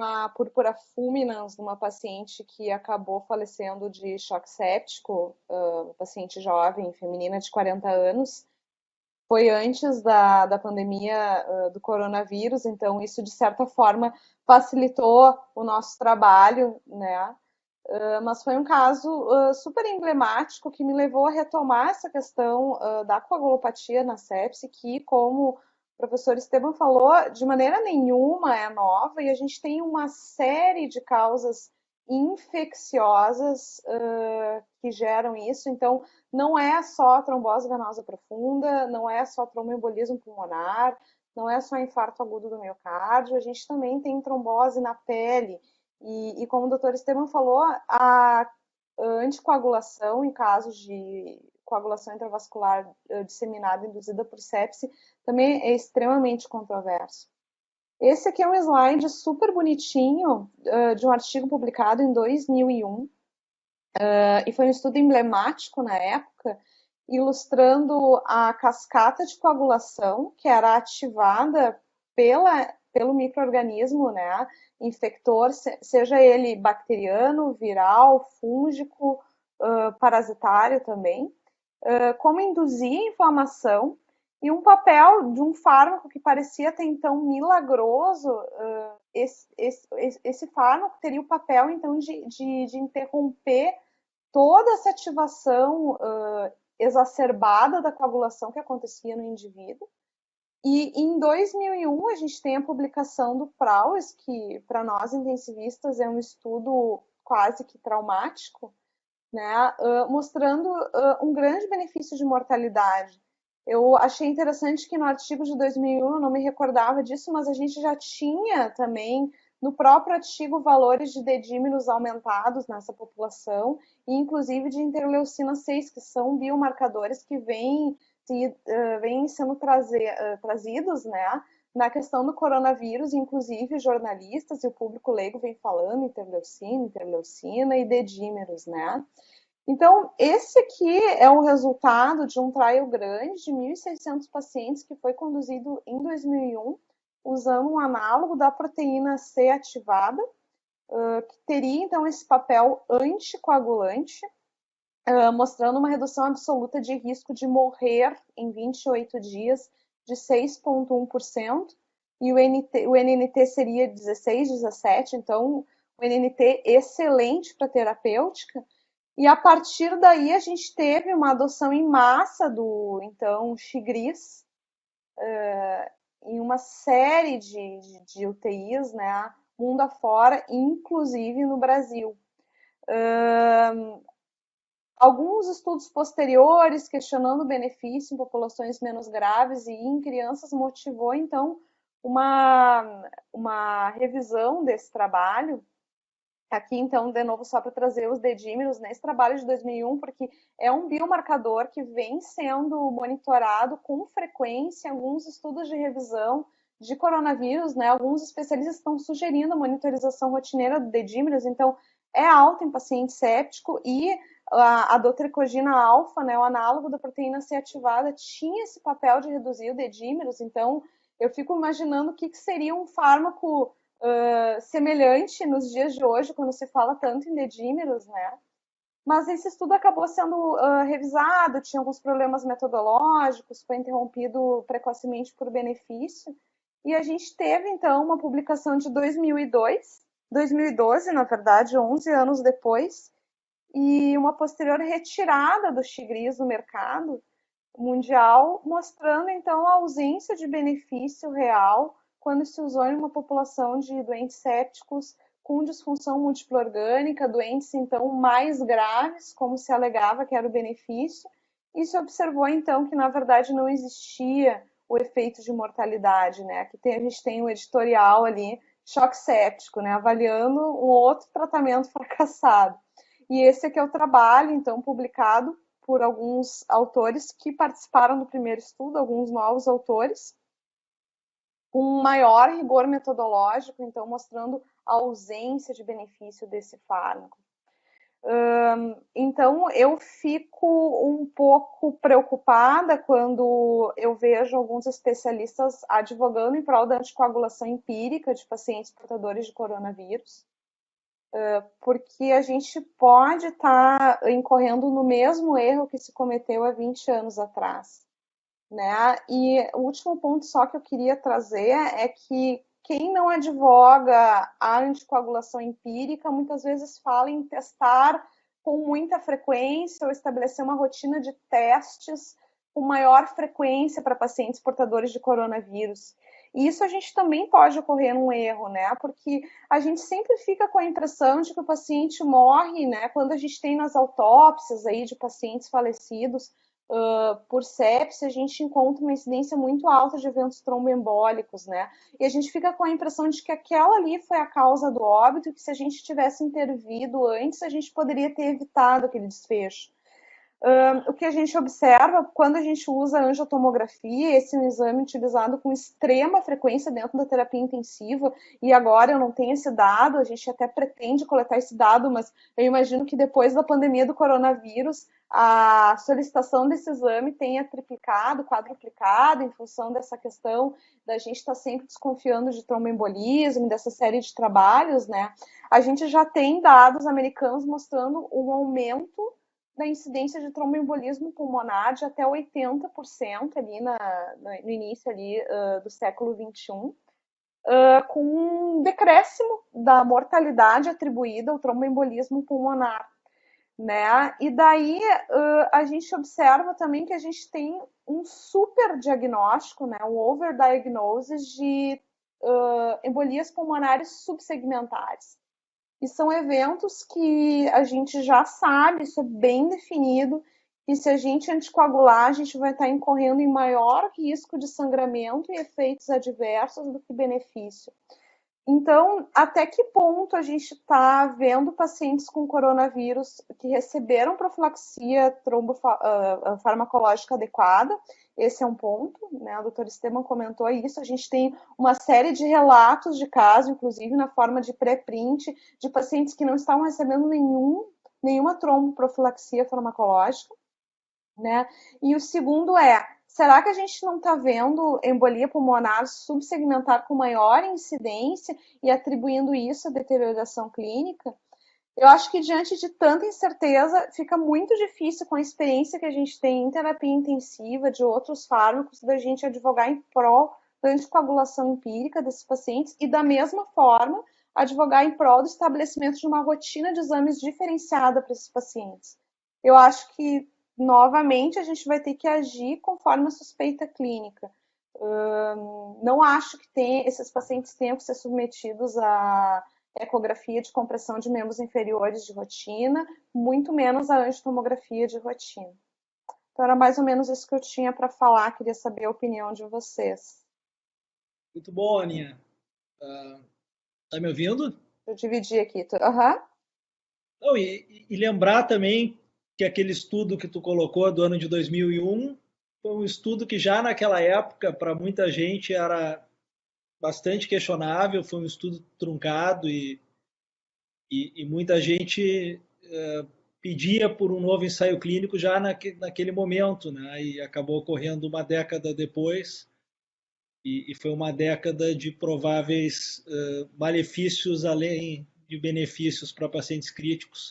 uma púrpura fulminans numa paciente que acabou falecendo de choque séptico, uma paciente jovem, feminina de 40 anos. Foi antes da pandemia do coronavírus, então isso de certa forma facilitou o nosso trabalho, né? Mas foi um caso super emblemático que me levou a retomar essa questão da coagulopatia na sepse, que, como o professor Esteban falou, de maneira nenhuma é nova, e a gente tem uma série de causas infecciosas que geram isso. Então, não é só trombose venosa profunda, não é só tromboembolismo pulmonar, não é só infarto agudo do miocárdio, a gente também tem trombose na pele. E como o doutor Esteban falou, a anticoagulação em casos de coagulação intravascular disseminada induzida por sepse também é extremamente controverso. Esse aqui é um slide super bonitinho de um artigo publicado em 2001, e foi um estudo emblemático na época, ilustrando a cascata de coagulação que era ativada pelo microorganismo, né, infector, seja ele bacteriano, viral, fúngico, parasitário também, como induzir a inflamação e um papel de um fármaco que parecia até então milagroso. Esse fármaco teria o papel, então, de interromper toda essa ativação exacerbada da coagulação que acontecia no indivíduo. E em 2001 a gente tem a publicação do Prowse, que para nós intensivistas é um estudo quase que traumático, né, mostrando um grande benefício de mortalidade. Eu achei interessante que no artigo de 2001, eu não me recordava disso, mas a gente já tinha também no próprio artigo valores de dedímeros aumentados nessa população, e inclusive de interleucina 6, que são biomarcadores que vêm sendo trazidos, né, na questão do coronavírus, inclusive jornalistas e o público leigo vem falando interleucina e dedímeros, né? Então, esse aqui é o resultado de um trial grande de 1.600 pacientes que foi conduzido em 2001, usando um análogo da proteína C ativada, que teria então esse papel anticoagulante, mostrando uma redução absoluta de risco de morrer em 28 dias de 6,1%, e o NNT seria 16, 17, então o NNT excelente para terapêutica. E a partir daí a gente teve uma adoção em massa do então Xigris em uma série de UTIs, né, mundo afora, inclusive no Brasil. Alguns estudos posteriores questionando o benefício em populações menos graves e em crianças motivou então uma revisão desse trabalho. Aqui, então, de novo, só para trazer os dedímeros nesse trabalho de 2001, porque é um biomarcador que vem sendo monitorado com frequência em alguns estudos de revisão de coronavírus, né? Alguns especialistas estão sugerindo a monitorização rotineira do dedímeros, então é alta em paciente séptico, e a dotricogina alfa, né, o análogo da proteína C ativada, tinha esse papel de reduzir o dedímeros, então eu fico imaginando o que seria um fármaco semelhante nos dias de hoje, quando se fala tanto em dedímeros, né? Mas esse estudo acabou sendo revisado, tinha alguns problemas metodológicos, foi interrompido precocemente por benefício, e a gente teve, então, uma publicação de 2012, na verdade, 11 anos depois, e uma posterior retirada do Xigris do mercado mundial, mostrando, então, a ausência de benefício real quando se usou em uma população de doentes sépticos com disfunção múltipla orgânica, doentes, então, mais graves, como se alegava que era o benefício, e se observou, então, que, na verdade, não existia o efeito de mortalidade, né? Aqui a gente tem um editorial ali, choque séptico, né? Avaliando um outro tratamento fracassado. E esse aqui é o trabalho, então, publicado por alguns autores que participaram do primeiro estudo, alguns novos autores, com um maior rigor metodológico, então mostrando a ausência de benefício desse fármaco. Então, eu fico um pouco preocupada quando eu vejo alguns especialistas advogando em prol da anticoagulação empírica de pacientes portadores de coronavírus, porque a gente pode estar incorrendo no mesmo erro que se cometeu há 20 anos atrás, né? E o último ponto só que eu queria trazer é que quem não advoga a anticoagulação empírica muitas vezes fala em testar com muita frequência ou estabelecer uma rotina de testes com maior frequência para pacientes portadores de coronavírus. E isso a gente também pode ocorrer num erro, né? Porque a gente sempre fica com a impressão de que o paciente morre, né? Quando a gente tem nas autópsias aí de pacientes falecidos, por sepse, a gente encontra uma incidência muito alta de eventos tromboembólicos, né? E a gente fica com a impressão de que aquela ali foi a causa do óbito, e que se a gente tivesse intervido antes, a gente poderia ter evitado aquele desfecho. O que a gente observa quando a gente usa a angiotomografia, esse é um exame utilizado com extrema frequência dentro da terapia intensiva, e agora eu não tenho esse dado, a gente até pretende coletar esse dado, mas eu imagino que depois da pandemia do coronavírus, a solicitação desse exame tenha triplicado, quadruplicado, em função dessa questão da gente estar sempre desconfiando de tromboembolismo, dessa série de trabalhos, né? A gente já tem dados americanos mostrando um aumento da incidência de tromboembolismo pulmonar de até 80% ali no início ali, do século XXI, com um decréscimo da mortalidade atribuída ao tromboembolismo pulmonar, né? E daí a gente observa também que a gente tem um super diagnóstico, né? Um overdiagnosis de embolias pulmonares subsegmentares. E são eventos que a gente já sabe, isso é bem definido, que se a gente anticoagular, a gente vai estar incorrendo em maior risco de sangramento e efeitos adversos do que benefício. Então, até que ponto a gente está vendo pacientes com coronavírus que receberam profilaxia farmacológica adequada? Esse é um ponto, né? O doutor Esteban comentou isso. A gente tem uma série de relatos de casos, inclusive na forma de pré-print, de pacientes que não estavam recebendo nenhuma tromboprofilaxia farmacológica, né? E o segundo é, será que a gente não está vendo embolia pulmonar subsegmentar com maior incidência e atribuindo isso à deterioração clínica? Eu acho que diante de tanta incerteza, fica muito difícil com a experiência que a gente tem em terapia intensiva, de outros fármacos, da gente advogar em prol da anticoagulação empírica desses pacientes e, da mesma forma, advogar em prol do estabelecimento de uma rotina de exames diferenciada para esses pacientes. Eu acho que, novamente, a gente vai ter que agir conforme a suspeita clínica. Não acho que esses pacientes tenham que ser submetidos a ecografia de compressão de membros inferiores de rotina, muito menos a angiotomografia de rotina. Então era mais ou menos isso que eu tinha para falar, queria saber a opinião de vocês. Muito bom, Aninha. Tá me ouvindo? Eu dividi aqui. Uhum. Não, e lembrar também que aquele estudo que tu colocou do ano de 2001 foi um estudo que já naquela época, para muita gente, era bastante questionável, foi um estudo truncado e muita gente pedia por um novo ensaio clínico já naquele momento, né? E acabou ocorrendo uma década depois, e foi uma década de prováveis malefícios além de benefícios para pacientes críticos.